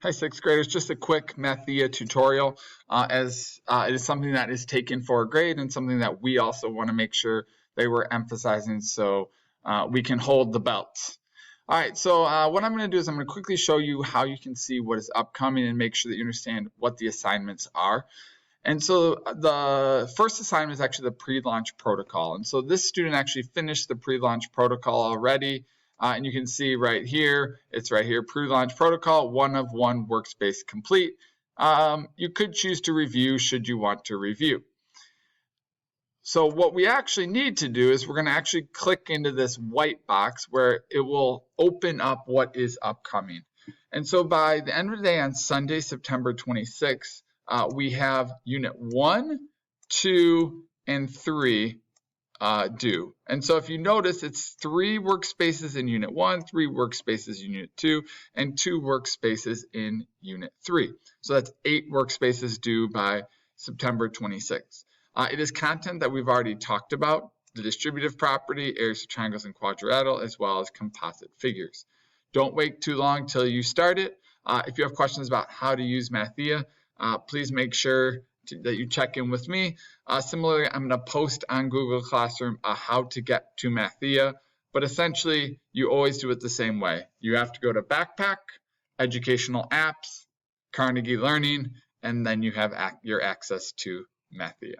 Hi, sixth graders. Just a quick MATHia tutorial as it is something that is taken for a grade and something that we also want to make sure they were emphasizing so we can hold the belt. All right, so what I'm going to do is I'm going to quickly show you how you can see what is upcoming and make sure that you understand what the assignments are. And so the first assignment is actually the pre-launch protocol. And so this student actually finished the pre-launch protocol already. And you can see right here, it's right here, pre-launch protocol, 1 of 1 workspace complete. You could choose to review should you want to review. So what we actually need to do is we're going to actually click into this white box where it will open up what is upcoming. And so by the end of the day on Sunday, September 26th, we have Unit 1, 2, and 3 due. And so if you notice, it's 3 workspaces in Unit 1, 3 workspaces in Unit 2, and 2 workspaces in Unit 3. So that's 8 workspaces due by September 26th. It is content that we've already talked about, the distributive property, areas of triangles and quadrilateral, as well as composite figures. Don't wait too long till you start it. If you have questions about how to use MATHia, please make sure that you check in with me. Similarly, I'm going to post on Google Classroom how to get to MATHia, but essentially you always do it the same way. You have to go to Backpack, Educational Apps, Carnegie Learning, and then you have your access to MATHia.